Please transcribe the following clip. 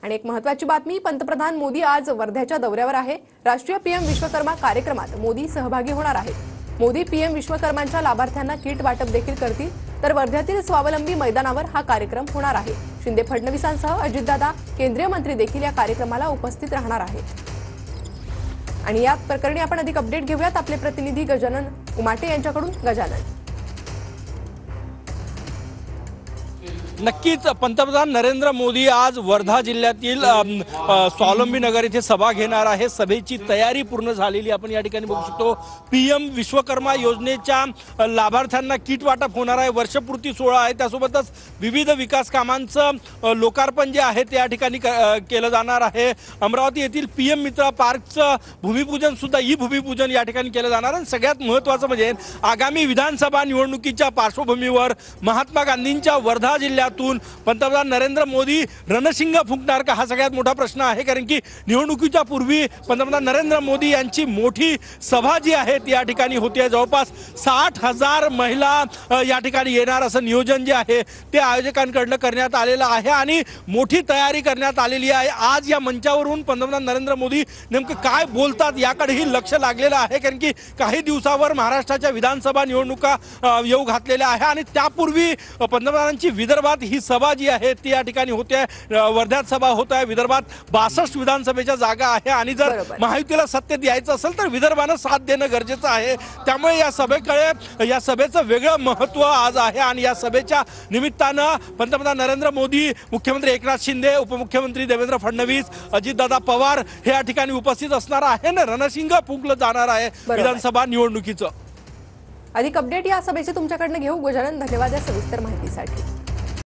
आणि एक महत्त्वाची बातमी, पंतप्रधान मोदी आज वर्ध्याच्या दौऱ्यावर आहे। राष्ट्रीय पीएम विश्वकर्मा कार्यक्रमात मोदी सहभागी होणार आहेत। मोदी पीएम विश्वकर्मांच्या लाभार्थ्यांना किट वाटप देखील करतील, तर वर्ध्यातील स्वावलंबी मैदानावर हा कार्यक्रम होणार आहे। शिंदे फडणवीसांसह अजितदादा, केंद्रीय मंत्री देखील या कार्यक्रमाला उपस्थित राहणार आहेत। आणि या प्रकरणी आपण अधिक अपडेट घेऊयात आपले प्रतिनिधी गजानन उमाटे यांच्याकडून। गजानन, नक्कीच पंतप्रधान नरेंद्र मोदी आज वर्धा जिल्ह्यातील स्वावलंबी नगर येथे सभा घेणार आहे। सभेची तयारी पूर्ण झालेली आपण या ठिकाणी बघू शकतो। पीएम विश्वकर्मा योजनेच्या लाभार्थ्यांना किट वाटप होणार आहे। वर्षपूर्ती सोहळा आहे, त्यासोबतच विविध विकास कामांचं लोकार्पण जे आहे ते या ठिकाणी केलं जाणार आहे। अमरावती येथील पीएम मित्र पार्कचं भूमिपूजन सुद्धा भूमिपूजन या ठिकाणी केलं जाणार आहे। सगळ्यात महत्त्वाचं म्हणजे आगामी विधानसभा निवडणुकीच्या पार्श्वभूमीवर महात्मा गांधींच्या वर्धा जिल्ह्यात पंतप्रधान नरेंद्र मोदी रणशिंग फुंकणार का, हा सगळ्यात मोठा प्रश्न आहे। कारण की निवडणुकीच्या पूर्वी पंतप्रधान नरेंद्र मोदी यांची मोठी सभा जी आहे ती या ठिकाणी होते। जवळपास 60,000 महिला या ठिकाणी येणार असं नियोजन जे आहे ते आयोजकांकडून करण्यात आलेलं आहे आणि मोठी तयारी करण्यात आलेली आहे। आज या मंचावरून पंतप्रधान नरेंद्र मोदी नेमकं काय बोलतात याकडेही लक्ष लागलेलं आहे। कारण की काही दिवसावर महाराष्ट्राच्या विधानसभा निवडणुका येऊ घातलेल्या आहे आणि त्यापूर्वी पंतप्रधानांची विदर्भात ही सभा जी आहे ती या ठिकाणी होते। वर्ध्यात सभा होत आहे। विदर्भात 62 विधानसभेच्या जागा आहे आणि जर महायुतीला सत्तेत यायचं असेल तर विदर्भानं साथ देणं गरजेचं आहे। त्यामुळे या सभेकडे, या सभेचं वेगळं महत्त्व आज आहे आणि या सभेच्या निमित्तानं पंतप्रधान नरेंद्र मोदी, मुख्यमंत्री एकनाथ शिंदे, उपमुख्यमंत्री देवेंद्र फडणवीस, अजितदादा पवार हे या ठिकाणी उपस्थित असणार आहे ना। रणशिंग फुंकलं जाणार आहे विधानसभा निवडणुकीचं। अधिक अपडेट या सभेचे तुमच्याकडनं घेऊ गजानन, धन्यवाद या सविस्तर माहितीसाठी।